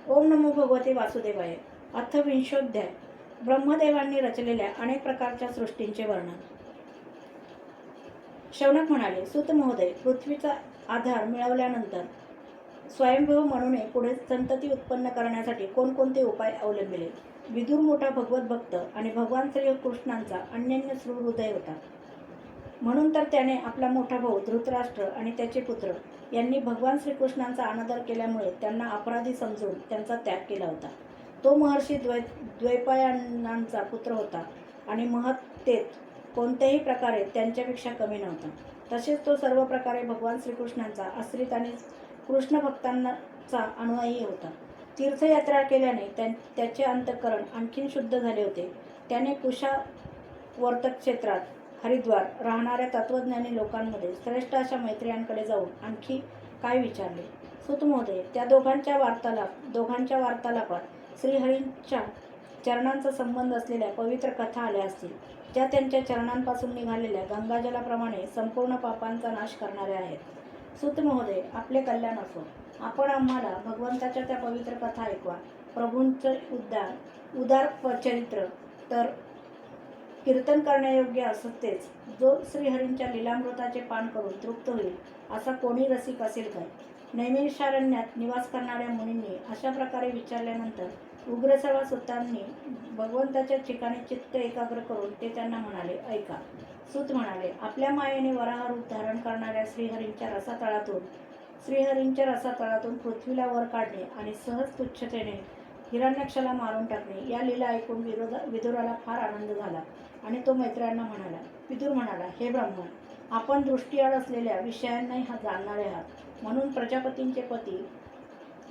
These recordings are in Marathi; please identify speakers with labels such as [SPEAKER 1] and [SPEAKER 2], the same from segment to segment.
[SPEAKER 1] ओम नमो भगवते वासुदेवाय. अथ विंशोध्याय. ब्रह्मदेवांनी रचलेल्या अनेक प्रकारच्या सृष्टींचे वर्णन. शौनक म्हणाले, सूत महोदय, पृथ्वीचा आधार मिळवल्यानंतर स्वयंभू म्हणून पुढे संतती उत्पन्न करण्यासाठी कोणकोणते उपाय अवलंबिले. विदुर मोठा भगवत भक्त आणि भगवान श्रीकृष्णांचा अनन्य हृदय होता. म्हणून तर त्याने आपला मोठा भाऊ धृतराष्ट्र आणि त्याचे पुत्र यांनी भगवान श्रीकृष्णांचा अनादर केल्यामुळे त्यांना अपराधी समजून त्यांचा त्याग केला होता. तो महर्षी द्वैपायनांचा पुत्र होता आणि महत्तेत कोणत्याही प्रकारे त्यांच्यापेक्षा कमी नव्हता. तसेच तो सर्व प्रकारे भगवान श्रीकृष्णांचा आश्रित आणि कृष्ण भक्तांचा अनुयायी होता. तीर्थयात्रा केल्याने त्याचे अंतःकरण आणखीन शुद्ध झाले होते. त्याने कुशावर्त क्षेत्रात हरिद्वार राहणाऱ्या तत्वज्ञानी लोकांमध्ये श्रेष्ठ अशा मैत्रियांकडे जाऊन आणखी काय विचारले. सूत महोदय, त्या दोघांच्या वार्तालापात श्रीहरींच्या चरणांचा संबंध असलेल्या पवित्र कथा आल्या असतील, ज्या त्यांच्या चरणांपासून निघालेल्या गंगाजलाप्रमाणे संपूर्ण पापांचा नाश करणाऱ्या आहेत. सूत महोदय, आपले कल्याण असो. आपण आम्हाला भगवंताच्या त्या पवित्र कथा ऐकवा. प्रभूंचे उदार चरित्र तर कीर्तन करण्यायोग्य असतेच. जो श्रीहरींच्या लीलामृताचे पान करून तृप्त होईल असा कोणी रसिक असेल काय. नैमिषारण्यात निवास करणाऱ्या मुनींनी अशा प्रकारे विचारल्यानंतर उग्रसेवा सुतांनी भगवंताच्या ठिकाणी चित्त एकाग्र करून ते त्यांना म्हणाले, ऐका. सूत म्हणाले, आपल्या मायेने वराह रूप धारण करणाऱ्या श्रीहरींच्या रसातळातून पृथ्वीला वर काढणे आणि सहज तुच्छतेने हिरण्याक्षाला मारून टाकणे या लीला ऐकून विदुराला फार आनंद झाला आणि तो मैत्रियांना म्हणाला. विदुर म्हणाला, हे ब्राह्मण, आपण दृष्टीआड असलेल्या विषयांनाही जाणणारे आहात. म्हणून प्रजापतींचे पती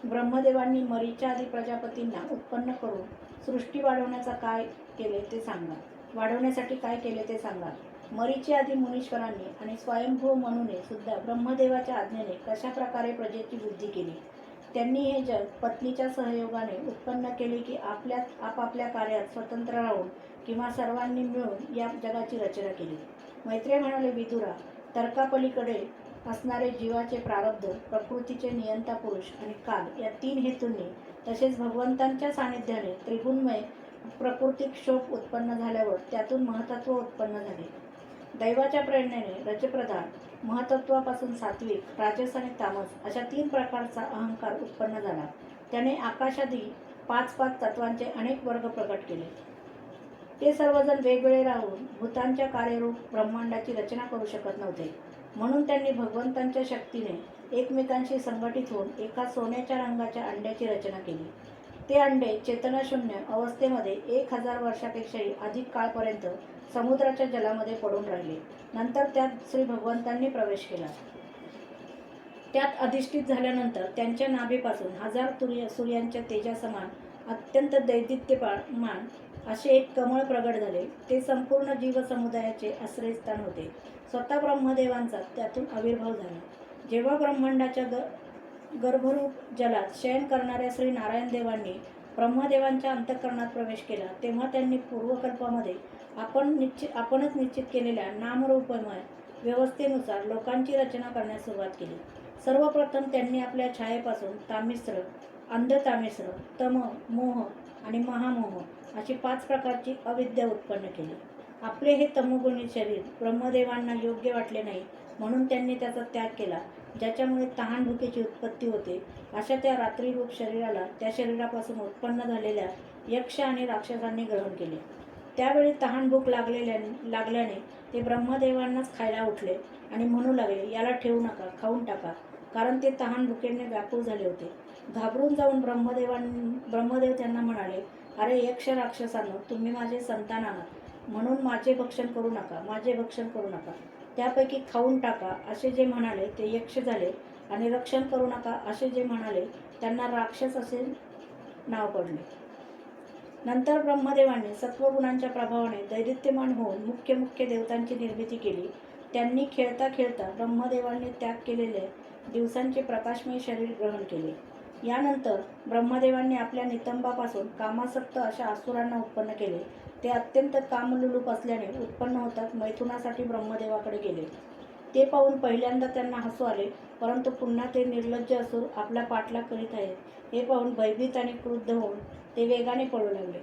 [SPEAKER 1] ब्रह्मदेवांनी मरीच्याआदी प्रजापतींना उत्पन्न करून सृष्टी वाढवण्यासाठी काय केले ते सांगा. मरीची आदी मुनीश्वरांनी आणि स्वयंभू मनूने सुद्धा ब्रह्मदेवाच्या आज्ञेने कशा प्रकारे प्रजेची बुद्धी केली. त्यांनी हे जग पत्नीच्या सहयोगाने उत्पन्न केले की आपापल्या कार्यात स्वतंत्र राहून किंवा सर्वांनी मिळून या जगाची रचना केली. मैत्रेय म्हणाले, विदुरा, तर्कापलीकडे असणारे जीवाचे प्रारब्ध, प्रकृतीचे नियंता पुरुष आणि काल या तीन हेतूंनी तसेच भगवंतांच्या सानिध्याने त्रिगुणमय प्राकृतिक शोक उत्पन्न झाल्यावर त्यातून महतत्व उत्पन्न झाले. दैवाच्या प्रेरणेने रजप्रधान महतत्वापासून सात्विक, राजस आणि तामस अशा तीन प्रकारचा अहंकार उत्पन्न झाला. त्याने आकाशादी पाच तत्वांचे अनेक वर्ग प्रकट केले. ते सर्वजण वेगवेगळे राहून भूतांच्या कार्यरूप ब्रह्मांडाची रचना करू शकत नव्हते. म्हणून त्यांनी भगवंतांच्या शक्तीने एकमेकांशी संघटित होऊन एका सोन्याच्या रंगाच्या अंड्याची रचना केली. ते अंडे चेतनाशून्य अवस्थेमध्ये 1000 वर्षापेक्षाही अधिक काळपर्यंत समुद्राच्या जलामध्ये पडून राहिले. नंतर त्यात श्री भगवंतांनी प्रवेश केला. त्यात अधिष्ठित झाल्यानंतर त्यांच्या नाभीपासून 1000 सूर्यांच्या तेजासमान अत्यंत दैदिप्यमान असे एक कमळ प्रगट झाले. ते संपूर्ण जीवसमुदायाचे आश्रयस्थान होते. स्वतः ब्रह्मदेवांचा त्यातून आविर्भाव झाला. जेव्हा ब्रह्मांडाच्या गर्भरूप जलात शयन करणाऱ्या श्री नारायण देवांनी ब्रह्मदेवांच्या अंतःकरणात प्रवेश केला, तेव्हा त्यांनी पूर्वकल्पामध्ये आपणच निश्चित केलेल्या नामरूपमय व्यवस्थेनुसार लोकांची रचना करण्यास सुरुवात केली. सर्वप्रथम त्यांनी आपल्या छायेपासून तामिश्र, अंधतामिश्र, तम, मोह आणि महामोह अशी 5 प्रकारची अविद्या उत्पन्न केली. आपले हे तमोगुणी शरीर ब्रह्मदेवांना योग्य वाटले नाही, म्हणून त्यांनी त्याचा त्याग केला. ज्याच्यामुळे तहानभुकेची उत्पत्ती होते अशा त्या रात्रीरूप शरीराला त्या शरीरापासून उत्पन्न झालेल्या यक्ष आणि राक्षसांनी ग्रहण केले. त्यावेळी तहानभूक लागल्याने ते ब्रह्मदेवांनाच खायला उठले आणि म्हणू लागले, याला ठेवू नका, खाऊन टाका, कारण ते तहानभुकेने व्याकुळ झाले होते. घाबरून जाऊन ब्रह्मदेव त्यांना म्हणाले, अरे यक्ष राक्षसांनो, तुम्ही माझे संतान आहात, म्हणून माझे भक्षण करू नका. त्यापैकी खाऊन टाका असे जे म्हणाले ते यक्ष झाले आणि रक्षण करू नका असे जे म्हणाले त्यांना राक्षस असे नाव पडले. नंतर ब्रह्मदेवांनी सत्वगुणांच्या प्रभावाने दैदिप्यमान होऊन मुख्य देवतांची निर्मिती केली. त्यांनी खेळता खेळता ब्रह्मदेवांनी त्याग केलेले दिवसांचे प्रकाशमय शरीर ग्रहण केले. यानंतर ब्रह्मदेवांनी आपल्या नितंबापासून कामासक्त अशा असुरांना उत्पन्न केले. ते अत्यंत कामलुलूप असल्याने उत्पन्न होतात मैथुनासाठी ब्रह्मदेवाकडे गेले. ते पाहून पहिल्यांदा त्यांना हसू आले, परंतु पुन्हा ते निर्लज्ज असून आपला पाठलाग करीत आहेत हे पाहून भयभीत आणि क्रुद्ध होऊन ते वेगाने पळू लागले.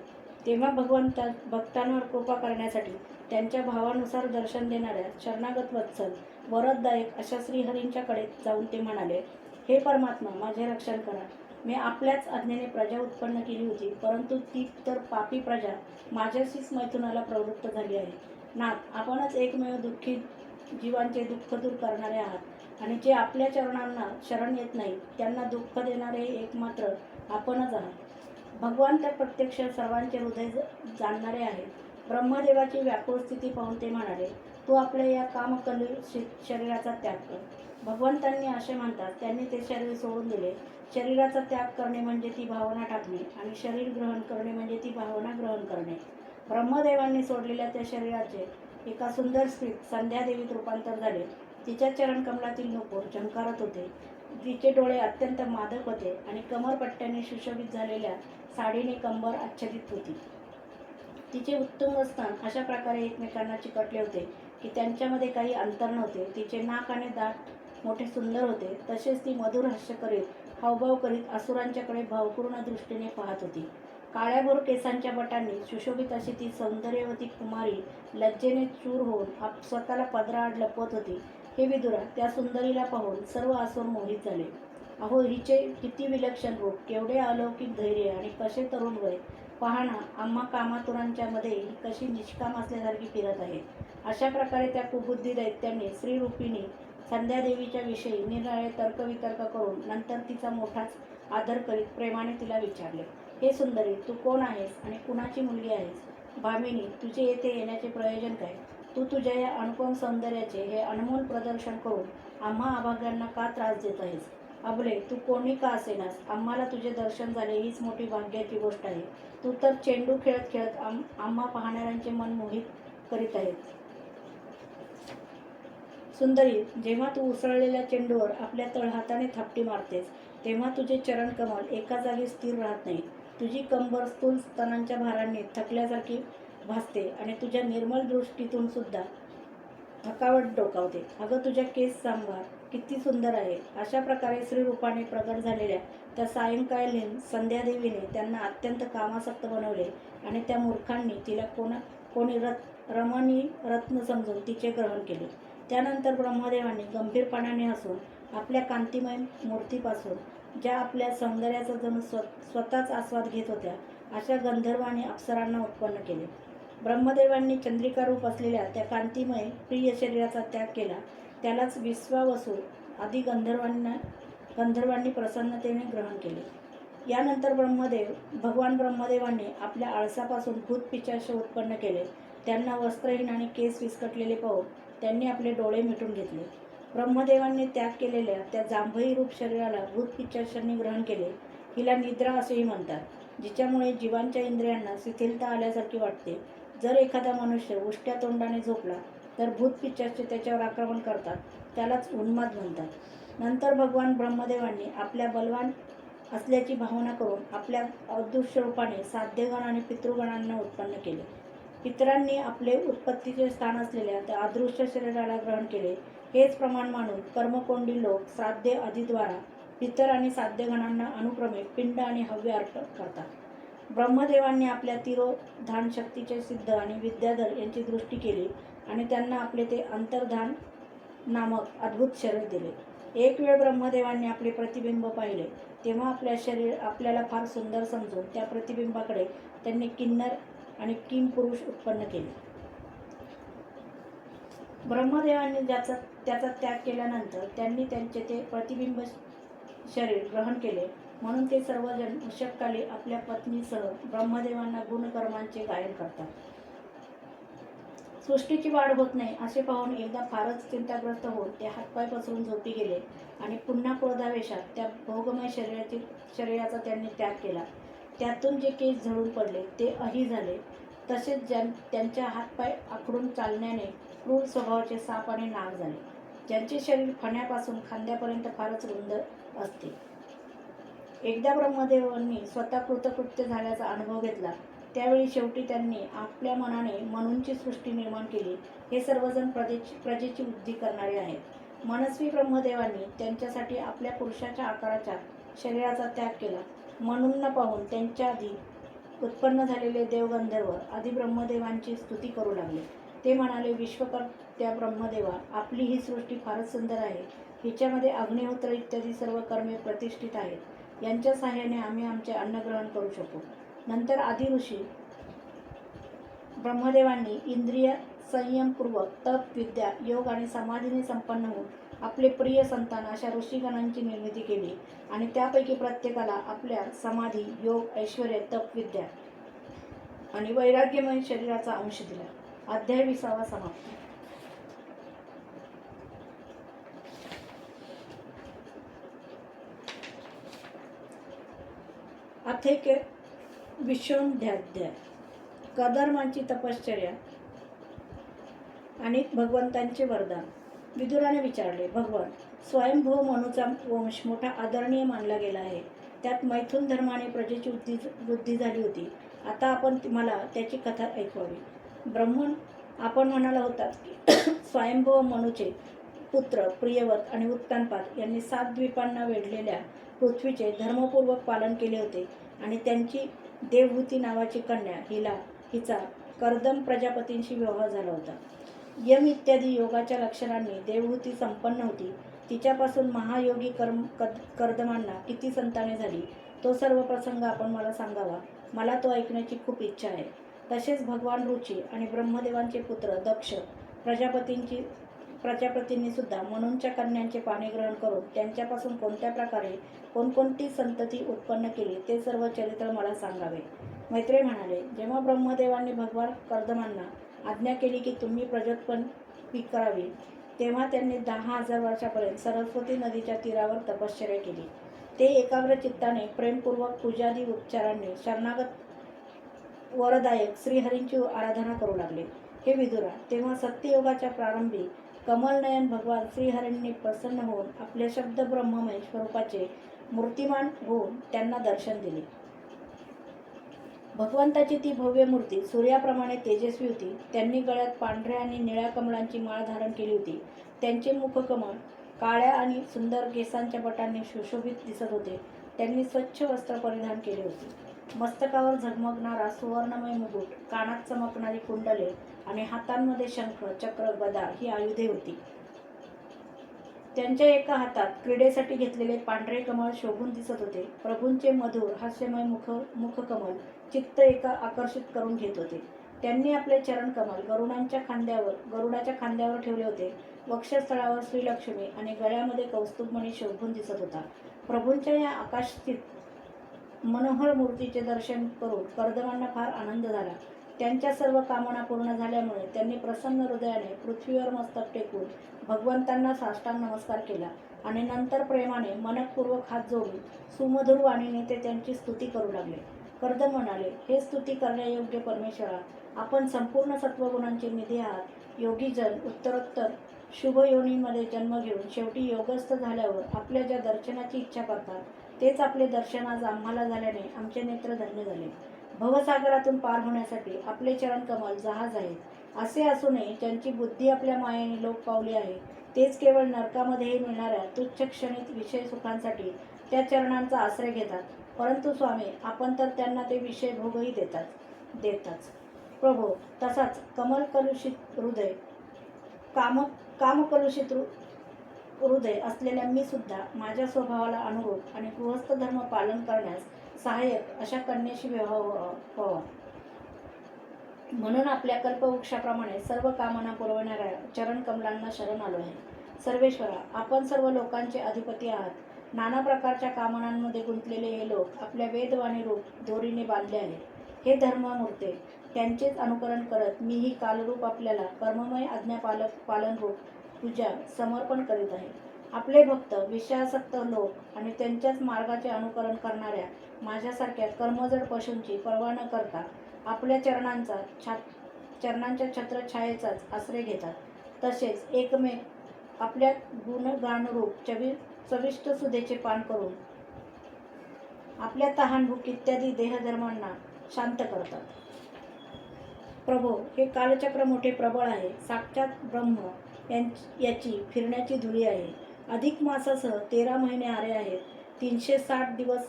[SPEAKER 1] तेव्हा भक्तांवर कृपा करण्यासाठी त्यांच्या भावानुसार दर्शन देणाऱ्या शरणागत वत्सल वरददायक अशा श्रीहरींच्याकडे जाऊन ते म्हणाले, हे परमात्मा, माझे रक्षण करा. मी आपल्याच आज्ञेने प्रजा उत्पन्न केली होती, परंतु ती तर पापी प्रजा माझ्याशीच मैथुनाला प्रवृत्त झाली आहे. नाथ, आपणच एकमेव दुःखी जीवांचे दुःख दूर करणारे आहात आणि जे आपल्या चरणांना शरण येत नाही त्यांना दुःख देणारे एकमात्र आपणच आहात. भगवान तर प्रत्यक्ष सर्वांचे हृदय जाणणारे आहेत. ब्रह्मदेवाची व्याकुळ स्थिती पाहून ते म्हणाले, तू आपल्या या कामकलुषित शरीराचा त्याग कर. भगवंतांनी असे म्हणतात, त्यांनी ते शरीर सोडून दिले. शरीराचा त्याग करणे म्हणजे ती भावना टाकणे आणि शरीर ग्रहण करणे म्हणजे ती भावना ग्रहण करणे. ब्रह्मदेवांनी सोडलेल्या त्या शरीराचे एका सुंदर स्त्रीत संध्यादेवीत रूपांतर झाले. तिच्या चरणकमलातील नूपूर झंकारत होते. तिचे डोळे अत्यंत मादक होते आणि कमरपट्ट्याने सुशोभित झालेल्या साडीने कंबर आच्छादित होती. तिचे उत्तुंग स्तन अशा प्रकारे एकमेकांना चिकटले होते की त्यांच्यामध्ये काही अंतर नव्हते. तिचे नाक आणि दात मोठे सुंदर होते. तसेच ती मधुर हास्य करीत हावभाव करीत असुरांच्याकडे भावपूर्ण दृष्टीने पाहत होती. काळ्याभोर केसांच्या बटांनी सुशोभित अशी ती सौंदर्यवती कुमारी लज्जेने चूर होऊन स्वतःला पदराआड लपवत होती. हे विदुरा, त्या सुंदरीला पाहून सर्व असुर मोहित झाले. अहो, हिचे किती विलक्षण रूप, केवढे अलौकिक धैर्य आणि कसे तरुण वय. पहा ना, आम्हा कामातुरांच्या मध्ये ही कशी निष्काम असल्यासारखी फिरत आहे. अशा प्रकारे त्या कुबुद्धी दैत्यांनी श्रीरूपिणी संध्यादेवीच्या विषयी निराळे तर्कवितर्क करून नंतर तिचा मोठाच आदर करीत प्रेमाने तिला विचारले, हे सुंदरी, तू कोण आहेस आणि कुणाची मुलगी आहेस? भामिनी, तुझे येथे येण्याचे प्रयोजन काय? तू तुझ्या या अनुपम सौंदर्याचे हे अनमोल प्रदर्शन करून आम्हा अभाग्यांना का त्रास देत आहेस? अबले, तू कोणी का असेनास, आम्हाला तुझे दर्शन झाले हीच मोठी भाग्याची गोष्ट आहे. तू तर चेंडू खेळत खेळत आम्हा पाहणाऱ्यांचे मन मोहित करीत आहेस. सुंदरी, जेव्हा तू उसळलेल्या चेंडूवर आपल्या तळहाताने थापटी मारतेस तेव्हा तुझे चरणकमल एका जागी स्थिर राहत नाही. तुझी कंबर स्थूल स्तनांच्या भारांनी थकल्यासारखी भासते आणि तुझ्या निर्मल दृष्टीतून सुद्धा थकावट डोकावते. अगं, तुझ्या केस सांभार किती सुंदर आहे. अशा प्रकारे श्रीरूपाने प्रगट झालेल्या त्या सायंकालीन संध्यादेवीने त्यांना अत्यंत कामासक्त बनवले आणि त्या मूर्खांनी तिला कोणी रमणी रत्न समजून तिचे ग्रहण केले. त्यानंतर ब्रह्मदेवांनी गंभीरपणाने हसून आपल्या कांतिमय मूर्तीपासून, ज्या आपल्या सौंदर्याचा जणू स्वतःच आस्वाद घेत होत्या, अशा गंधर्व आणि अप्सरांना उत्पन्न केले. ब्रह्मदेवांनी चंद्रिका रूप असलेल्या त्या कांतिमय प्रिय शरीराचा त्याग केला. त्यालाच विश्वावसू आदी गंधर्वांनी प्रसन्नतेने ग्रहण केले. यानंतर भगवान ब्रह्मदेवांनी आपल्या आळसापासून भूतपिशाच उत्पन्न केले. त्यांना वस्त्रहीन आणि केस विस्कटलेले पाहून त्यांनी आपले डोळे मिटून घेतले. ब्रह्मदेवांनी त्याग केलेल्या त्या जांभई रूप शरीराला भूतपिशाचांनी ग्रहण केले. हिला निद्रा असेही म्हणतात, जिच्यामुळे जीवांच्या इंद्रियांना शिथिलता आल्यासारखी वाटते. जर एखादा मनुष्य उष्ट्या तोंडाने झोपला तर भूतपिशाच त्याच्यावर आक्रमण करतात, त्यालाच उन्माद म्हणतात. नंतर भगवान ब्रह्मदेवांनी आपल्या बलवान असल्याची भावना करून आपल्या अदृश्य रूपाने साध्यगण आणि पितृगणांना उत्पन्न केले. पितरांनी आपले उत्पत्तीचे स्थान असलेल्या त्या अदृश्य शरीराला ग्रहण केले. हेच प्रमाण मानून कर्मकोंडी लोक श्राद्धे आदीद्वारा पितर आणि साध्यगणांना अनुक्रमे पिंड आणि हव्य अर्पण करतात. ब्रह्मदेवांनी आपल्या तिरोधान शक्तीचे सिद्ध आणि विद्याधर यांची दृष्टी केली आणि त्यांना आपले ते अंतर्धान नामक अद्भुत शरीर दिले. एक वेळ ब्रह्मदेवांनी आपले प्रतिबिंब पाहिले, तेव्हा आपल्याला फार सुंदर समजून त्या प्रतिबिंबाकडे त्यांनी किन्नर आणि किंपुरुष उत्पन्न केले. ब्रह्मदेवांनी त्याचा त्याग केल्यानंतर त्यांनी त्यांचे ते प्रतिबिंब शरीर ग्रहण केले. म्हणून ते सर्वजण उषःकाली आपल्या पत्नीसह ब्रह्मदेवांना गुणकर्मांचे गायन करतात. सृष्टीची वाढ होत नाही असे पाहून एकदा फारच चिंताग्रस्त होऊन ते हातपाय पसरून झोपी गेले आणि पुन्हा क्रोधावेशात त्या भोगमय शरीराचा त्यांनी त्याग केला. त्यातून जे केस झडून पडले ते अही झाले. तसेच त्यांच्या हातपाय आखडून चालण्याने क्रूर स्वभावाचे साप आणि नाग झाले. ज्यांचे शरीर फण्यापासून खांद्यापर्यंत फारच रुंद असते. एकदा ब्रह्मदेवांनी स्वतः कृतकृत्य झाल्याचा अनुभव घेतला त्यावेळी शेवटी त्यांनी आपल्या मनाने मनूंची सृष्टी निर्माण केली. हे सर्वजण प्रजेची बुद्धी करणारे आहेत. मनस्वी ब्रह्मदेवांनी त्यांच्यासाठी आपल्या पुरुषाच्या आकाराच्या शरीराचा त्याग केला. मनूंना पाहून त्यांच्या आधी उत्पन्न झालेले देवगंधर्व आधी ब्रह्मदेवांची स्तुती करू लागले. ते म्हणाले, विश्वकर्त्या ब्रह्मदेवा, आपली ही सृष्टी फारच सुंदर आहे. हिच्यामध्ये अग्निहोत्र इत्यादी सर्व कर्मे प्रतिष्ठित आहेत. यांच्या साहाय्याने आम्ही आमचे अन्न ग्रहण करू शकू. नंतर आदि ऋषी ब्रह्मदेवांनी इंद्रिय संयमपूर्वक तप, विद्या, योग आणि समाधीने संपन्न होऊन आपले प्रिय संतान अशा ऋषीगणांची निर्मिती केली आणि त्यापैकी प्रत्येकाला आपल्या समाधी, योग, ऐश्वर्य, तप, विद्या आणि वैराग्यमय शरीराचा अंश दिला. अध्याय 20 समाप्त. अथेके विश्वोध्याय. कदर्मांची तपश्चर्या आणि भगवंतांचे वरदान. विदुराने विचारले, भगवान, स्वयंभू मनूचा वंश मोठा आदरणीय मानला गेला आहे. त्यात मैथुन धर्माने प्रजेची वृद्धी झाली होती. आता आपण मला त्याची कथा ऐकवावी. ब्रह्मन, आपण म्हणाला होतात की स्वयंभू मनूचे पुत्र प्रियवत आणि उत्तानपाद यांनी 7 द्वीपांना वेढलेल्या पृथ्वीचे धर्मपूर्वक पालन केले होते आणि त्यांची देवहूती नावाची कन्या हिचा कर्दम प्रजापतींशी विवाह झाला होता. यम इत्यादी योगाच्या लक्षणांनी देवहूती संपन्न होती. तिच्यापासून महायोगी कर्दमांना किती संताने झाली, तो सर्व प्रसंग आपण मला सांगावा. मला तो ऐकण्याची खूप इच्छा आहे. तसेच भगवान रुची आणि ब्रह्मदेवांचे पुत्र दक्ष प्रजापतींनी सुद्धा मनूंच्या कन्यांचे पाणी ग्रहण करून त्यांच्यापासून कोणत्या प्रकारे कोणकोणती संतती उत्पन्न केली ते सर्व चरित्र मला सांगावे. मैत्रेय म्हणाले, जेव्हा ब्रह्मदेवांनी भगवान कर्दमांना आज्ञा केली की तुम्ही प्रजोत्पत्ती करावी, तेव्हा त्यांनी 10,000 वर्षापर्यंत सरस्वती नदीच्या तीरावर तपश्चर्या केली. ते एकाग्र चित्ताने प्रेमपूर्वक पूजादी उपचारांनी शरणागत वरदायक श्रीहरींची आराधना करू लागले. हे विदुरा, तेव्हा सत्ययुगाच्या प्रारंभी कमलनयन भगवान श्रीहरींनी प्रसन्न होऊन आपल्या शब्द ब्रह्ममय स्वरूपाचे मूर्तिमान होऊन त्यांना दर्शन दिले. भगवंताची ती भव्य मूर्ती सूर्याप्रमाणे तेजस्वी होती. त्यांनी गळ्यात पांढऱ्या आणि निळ्या कमळांची माळ धारण केली होती. त्यांचे मुखकमळ काळ्या आणि सुंदर केसांच्या बटांनी सुशोभित दिसत होते. त्यांनी स्वच्छ वस्त्र परिधान केले होते. मस्तकावर झगमगणारा सुवर्णमय मुकुट, कानात चमकणारी कुंडले आणि हातांमध्ये शंख, चक्र, गदा ही आयुधे होती. त्यांच्या एका हातात क्रीडेसाठी घेतलेले पांढरे कमळ शोभून दिसत होते. प्रभूंचे मधुर हास्यमय मुखकमल चित्त आकर्षित करून घेत होते. त्यांनी आपले चरणकमल गरुडाच्या खांद्यावर ठेवले होते. वक्षस्थळावर श्रीलक्ष्मी आणि गळ्यामध्ये कौस्तुभमणी शोभून दिसत होता. प्रभूंच्या या आकाशस्थित मनोहर मूर्तीचे दर्शन करून कर्दमांना फार आनंद झाला. त्यांच्या सर्व कामना पूर्ण झाल्यामुळे त्यांनी प्रसन्न हृदयाने पृथ्वीवर मस्तक टेकून भगवंतांना साष्टांग नमस्कार केला आणि नंतर प्रेमाने मनपूर्वक हात जोडून सुमधुर वाणीने ते त्यांची स्तुती करू लागले. कर्दम म्हणाले, हे स्तुती करण्यायोग्य परमेश्वरा, आपण संपूर्ण सत्वगुणांचे निधी आहात. योगीजन उत्तरोत्तर शुभ योनींमध्ये जन्म घेऊन शेवटी योगस्थ झाल्यावर आपल्या ज्या दर्शनाची इच्छा करतात, तेच आपले दर्शन आज आम्हाला झाल्याने आमचे नेत्र धन्य झाले. भवसागरातून पार होण्यासाठी आपले चरण कमल जहाज आहे. असे असूनही ज्यांची बुद्धी आपल्या मायेने लोप पावली आहे, तेच केवळ नरकामध्येही मिळणाऱ्या तुच्छ क्षणिक विषय सुखांसाठी त्या चरणांचा आश्रय घेतात. परंतु स्वामी, आपण तर त्यांना ते विषय भोगही देताच. प्रभो, तसाच कामकलुषित हृदय असलेल्या मी सुद्धा माझ्या स्वभावाला अनुरूप आणि गृहस्थ धर्म पालन करण्यास सहाय्यक अशा कन्येशी विवाह व्हावा. म्हणून आपल्या कल्पवृक्षाप्रमाणे सर्व कामना पुरवणाऱ्या चरण कमलांना शरण आलो आहे. सर्वेश्वरा, आपण सर्व लोकांचे अधिपती आहात. नाना प्रकारच्या कामनांमध्ये गुंतलेले हे लोक आपल्या वेदवाणी रूप दोरीने बांधले आहे. हे धर्ममूर्ते, त्यांचेच अनुकरण करत मी ही कालरूप आपल्याला कर्ममय पालनरूप पूजा समर्पण करीत आहे. आपले भक्त, विषयासक्त लोक आणि त्यांच्याच मार्गाचे अनुकरण करणाऱ्या माझ्यासारख्या कर्मजड पशूंची पर्वा न करता आपल्या चरणांच्या छत्रछायेचाच आश्रय घेतात. तसेच एकमेक आपल्या गुणगानरूप चविष्ट सुधेचे पान करून आपल्या तहान, भूक इत्यादी देहधर्मांना शांत करतात. प्रभो, हे कालचक्र मोठे प्रबळ आहे. साक्षात ब्रह्म याची फिरण्याची धुरी आहे. अधिक मासासह 13 महिने आरे आहेत. 360 दिवस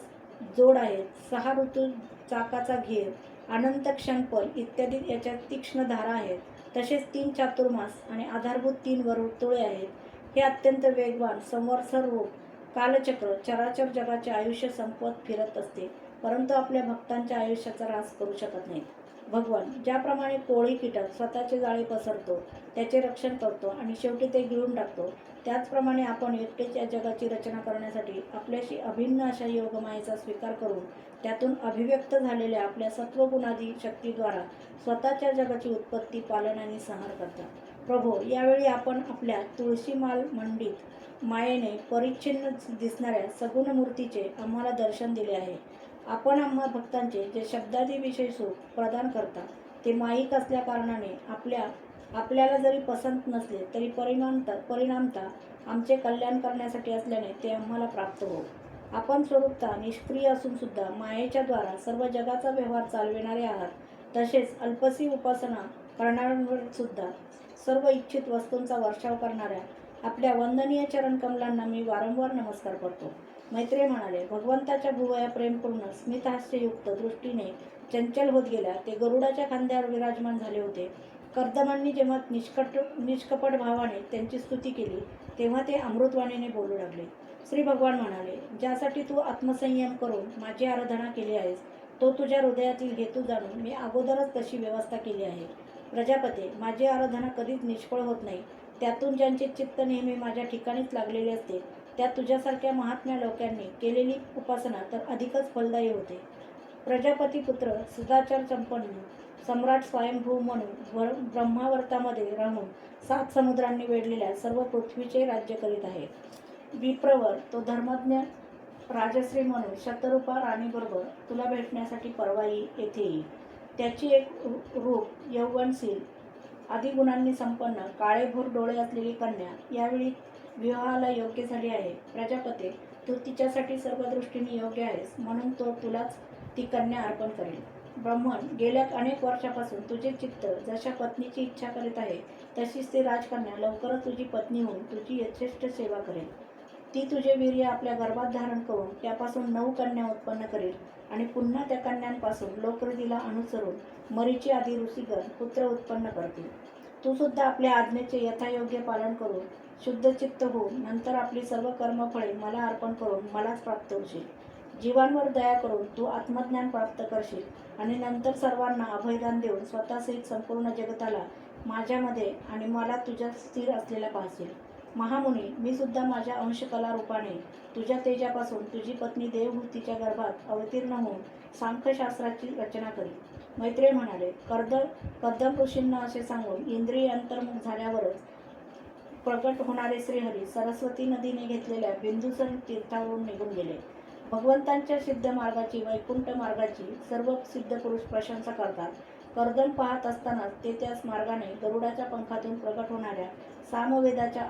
[SPEAKER 1] जोड आहेत. 6 ऋतू चाकाचा घेर, अनंत क्षणपल इत्यादी याच्या तीक्ष्ण धारा आहेत. तसेच 3 चातुर्मास आणि आधारभूत 3 वर्तुळे आहेत. हे अत्यंत वेगवान संवत्सर रूप कालचक्र चराचर जगाचे आयुष्य संपवत फिरत असते, परंतु आपल्या भक्तांच्या आयुष्याचा ऱ्हास करू शकत नाही. भगवान, ज्याप्रमाणे कोळी कीटक स्वतःचे जाळे पसरतो, त्याचे रक्षण करतो आणि शेवटी ते गिळून टाकतो, त्याचप्रमाणे आपण एकटेच या जगाची रचना करण्यासाठी आपल्याशी अभिन्न अशा योगमायेचा स्वीकार करून त्यातून अभिव्यक्त झालेल्या आपल्या सत्वगुणादी शक्तीद्वारा स्वतःच्या जगाची उत्पत्ती, पालन आणि संहार करता. प्रभो, यावेळी आपण आपल्या तुळशीमाल मंडित मायेने परिच्छिन्न दिसणाऱ्या सगुण मूर्तीचे आम्हाला दर्शन दिले आहे. आपण आम्हा भक्तांचे जे शब्दादी विषय सुख प्रदान करता ते माईक असल्या कारणाने आपल्याला जरी पसंत नसले तरी परिणामता आमचे कल्याण करण्यासाठी असल्याने ते आम्हाला प्राप्त हो. आपण स्वरूपता निष्क्रिय असून सुद्धा मायेच्या द्वारा सर्व जगाचा व्यवहार चालविणारे आहात. तसेच अल्पसी उपासना करणाऱ्यांवर सुद्धा सर्व इच्छित वस्तूंचा वर्षाव करणाऱ्या आपल्या वंदनीय चरणकमलांना मी वारंवार नमस्कार करतो. मैत्रेय म्हणाले, भगवंताच्या भुवया प्रेमपूर्ण स्मितहास्ययुक्त दृष्टीने चंचल होत गेल्या. ते गरुडाच्या खांद्यावर विराजमान झाले होते. कर्दमांनी जेव्हा निष्कपट भावाने त्यांची स्तुती केली तेव्हा ते अमृतवाणीने बोलू लागले. श्री भगवान म्हणाले, ज्यासाठी तू आत्मसंयम करून माझी आराधना केली आहेस, तो तुझ्या हृदयातील हेतू जाणून मी अगोदरच तशी व्यवस्था केली आहे. प्रजापते, माझी आराधना कधीच निष्फळ होत नाही. त्यातून ज्यांचे चित्त नेहमी माझ्या ठिकाणीच लागलेले असते, त्या तुझ्यासारख्या महात्म्या लोकांनी केलेली उपासना तर अधिकच फलदायी होते. प्रजापतीपुत्र सदाचार संपन्न सम्राट स्वयंभू म्हणून ब्रह्मावर्तामध्ये राहून 7 समुद्रांनी वेढलेल्या सर्व पृथ्वीचे राज्य करीत आहे. विप्रवर तो धर्मज्ञ राजश्री म्हणून शतरूपा राणीबरोबर तुला भेटण्यासाठी परवा येथे येईल. त्याची एक रूप यौवनशील आदिगुणांनी संपन्न काळेभोर डोळे असलेली कन्या यावेळी विवाहाला योग्य झाली आहे. प्रजापते, तू तिच्यासाठी सर्व दृष्टीने योग्य आहेस, म्हणून तो तुलाच ती कन्या अर्पण करेल. ब्रह्मन, गेल्या अनेक वर्षापासून तुझे चित्त जशा पत्नीची इच्छा करीत आहे तशीच ती राजकन्या लवकरच तुझी पत्नी होऊन तुझी यथेष्ट सेवा करेल. ती तुझे वीर्य आपल्या गर्भात धारण करून त्यापासून 9 कन्या उत्पन्न करेल आणि पुन्हा त्या कन्यांपासून लोकरीतीला अनुसरून मरीची आदी ऋषिगण पुत्र उत्पन्न करतील. तू सुद्धा आपल्या आज्ञेचे यथायोग्य पालन करून शुद्धचित्त होऊन नंतर आपली सर्व कर्मफळे मला अर्पण करून मलाच प्राप्त होशील. जीवांवर दया करून तू आत्मज्ञान प्राप्त करशील आणि नंतर सर्वांना अभयदान देऊन स्वतःसहित संपूर्ण जगताला माझ्यामध्ये आणि मला तुझ्यात स्थिर असलेला पाहशील. महामुनी, मी सुद्धा माझ्या अंशकला रूपाने तुझ्या तेजापासून तुझी पत्नी देवहूतीच्या गर्भात अवतीर्ण होऊन सांख्यशास्त्राची रचना करी. मैत्रेय म्हणाले, कर्दम ऋषींना असे सांगून इंद्रिय अंतर्मुख झाल्यावरच प्रकट होणारे श्रीहरी सरस्वती नदीने घेतलेल्या बिंदुसर तीर्थावरून निघून गेले. भगवंतांच्या सिद्ध मार्गाची, वैकुंठ मार्गाची सर्व सिद्धपुरुष प्रशंसा करतात. कर्दम पाहत असतानाच ते त्याच मार्गाने गरुडाच्या पंखातून प्रकट होणाऱ्या सामवेदाच्या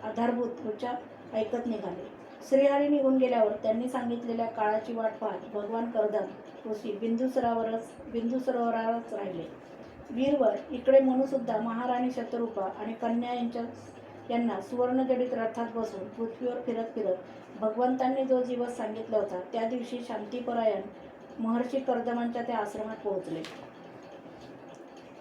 [SPEAKER 1] आधारभूत ऋचा ऐकत निघाले. श्रीहरी निघून गेल्यावर त्यांनी सांगितलेल्या काळाची वाट पाहत भगवान कर्दम ऋषी बिंदुसरोवरावरच राहिले. वीरवर इकडे मनुसुद्धा महाराणी शतरूपा आणि कन्या यांना सुवर्णजडित रथात बसून पृथ्वीवर फिरत भगवंतांनी जो दिवस सांगितला होता त्या दिवशी शांतिपरायण महर्षी कर्दमांच्या त्या आश्रमात पोहोचले.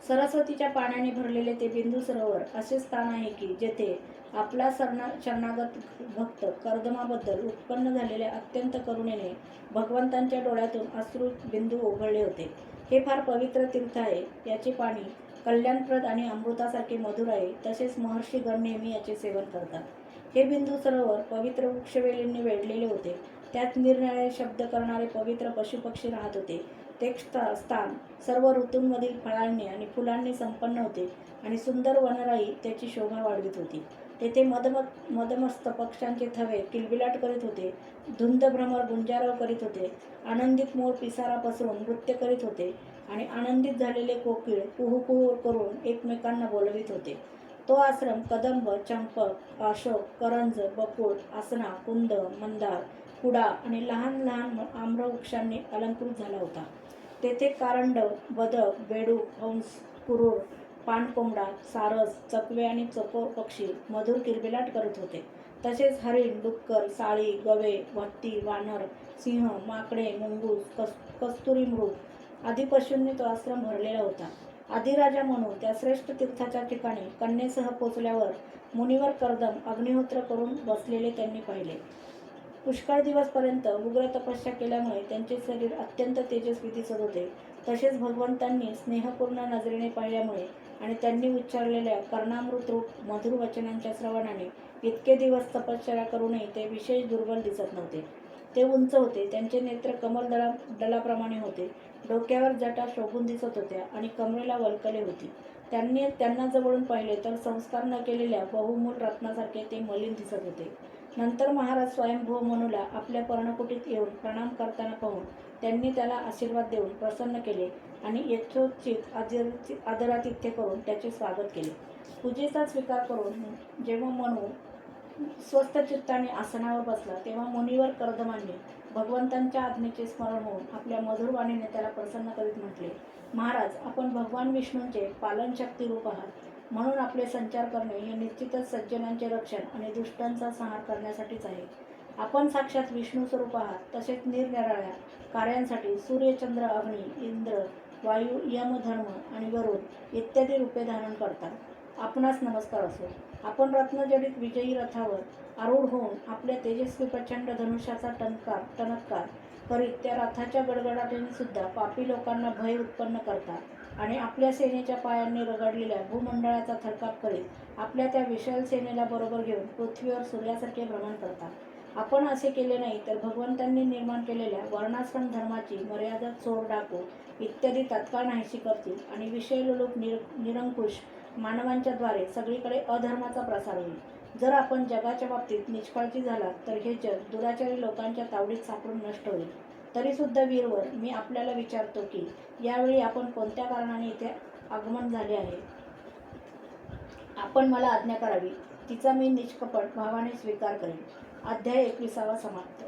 [SPEAKER 1] सरस्वतीच्या पाण्याने भरलेले ते बिंदू सरोवर असे स्थान आहे की जेथे आपला शरणागत भक्त कर्दमाबद्दल उत्पन्न झालेल्या अत्यंत करुणेने भगवंतांच्या डोळ्यातून अश्रू बिंदू ओघळले होते. हे फार पवित्र तीर्थ आहे. याचे पाणी कल्याणप्रद आणि अमृतासारखे मधुर आहे. तसेच महर्षीगण नेहमी याचे सेवन करतात. हे बिंदू सरोवर पवित्र वृक्षवेलींनी वेढलेले होते. त्यात निरनिराळे शब्द करणारे पवित्र पशुपक्षी राहत होते. ते स्थान सर्व ऋतूंमधील फळांनी आणि फुलांनी संपन्न होते आणि सुंदर वनराई त्याची शोभा वाढवित होती. तेथे मदमस्त पक्ष्यांचे थवे किलबिलाट करीत होते. धुंद भ्रमर गुंजारव करीत होते. आनंदित मोर पिसारा पसरून नृत्य करीत होते आणि आनंदित झालेले कोकिळ कुहू कुहू करून एकमेकांना बोलवित होते. तो आश्रम कदंब, चंपक, अशोक, करंज, बकुळ, आसना, कुंद, मंदार, कुडा आणि लहान लहान आम्रवृक्षांनी अलंकृत झाला होता. तेथे कारंड, बदक, बेडूक, हंस, कुरूर, पाणकोंबडा, सारस, चकवे आणि चकोर पक्षी मधुर किलबिलाट करत होते. तसेच हरिण, डुक्कर, साळी, गवे, हत्ती, वानर, सिंह, माकडे, मुंगूस, कस्तुरी मृग आदी पशूंनी तो आश्रम भरलेला होता. आदिराजा मनू त्या श्रेष्ठ तीर्थाच्या ठिकाणी कन्येसह पोचल्यावर मुनिवर कर्दम अग्निहोत्र करून बसलेले त्यांनी पाहिले. पुष्कळ दिवसपर्यंत उग्र तपस्या केल्यामुळे त्यांचे शरीर अत्यंत तेजस्वी दिसत होते. तसेच भगवंतांनी स्नेहपूर्ण नजरेने पाहिल्यामुळे आणि त्यांनी उच्चारलेल्या कर्णामृत रूप मधुर वचनांच्या श्रवणाने इतके दिवस तपश्चर्या करूनही ते विशेष दुर्बल दिसत नव्हते. ते उंच होते, त्यांचे नेत्र कमलदलाप्रमाणे होते, डोक्यावर जटा शोभून दिसत होत्या आणि कमरेला वल्कले होती. त्यांना जवळून पाहिले तर संस्कार न केलेल्या बहुमूल रत्नासारखे ते मलिन दिसत होते. नंतर महाराज स्वयंभू मनूला आपल्या पर्णकुटीत येऊन प्रणाम करताना पाहून त्यांनी त्याला आशीर्वाद देऊन प्रसन्न केले आणि यथोचित आदरातिथ्य करून त्याचे स्वागत केले. पूजेचा स्वीकार करून जेव्हा मनू स्वस्थ चित्ताने आसनावर बसला तेव्हा मुनिवर कर्दमांनी भगवंतांच्या आज्ञेचे स्मरण होऊन आपल्या मधुर वाणीने त्याला प्रसन्न करीत म्हटले, महाराज, आपण भगवान विष्णूंचे पालनशक्ती रूप आहात, म्हणून आपले संचार करणे हे निश्चितच सज्जनांचे रक्षण आणि दुष्टांचा संहार करण्यासाठीच आहे. आपण साक्षात विष्णू स्वरूप आहात. तसेच निरनिराळ्या कार्यांसाठी सूर्य, चंद्र, अग्नी, इंद्र, वायू, यम, धर्म आणि वरुण इत्यादी रूपे धारण करतात. आपणास नमस्कार असो. आपण रत्नजडित विजयी रथावर आरूढ होऊन आपल्या तेजस्वी प्रचंड धनुष्याचा टणत्कार करीत त्या रथाच्या गडगडाटाने सुद्धा पापी लोकांना भय उत्पन्न करता आणि आपल्या सेनेच्या पायांनी रगडलेल्या भूमंडळाचा थरकाप करीत आपल्या त्या विशाल सेनेला बरोबर घेऊन पृथ्वीवर सूर्यासारखे भ्रमण करता. आपण असे केले नाही तर भगवंतांनी निर्माण केलेल्या वर्णाश्रम धर्माची मर्यादा चोर, डाकू इत्यादी तत्काळ नाहीशी करतील आणि विषयलोलूप निरंकुश मानवांच्या द्वारे सगळीकडे अधर्माचा प्रसार होईल. जर आपण जगाच्या बाबतीत निष्काळजी झालात तर हे जग दुराचारी लोकांच्या तावडीत सापडून नष्ट होईल. तरीसुद्धा वीरवर, मी आपल्याला विचारतो की यावेळी आपण कोणत्या कारणाने इथे आगमन झाले आहे. आपण मला आज्ञा करावी, तिचा मी निष्कपट भावाने स्वीकार करेन. अध्याय 21 समाप्त.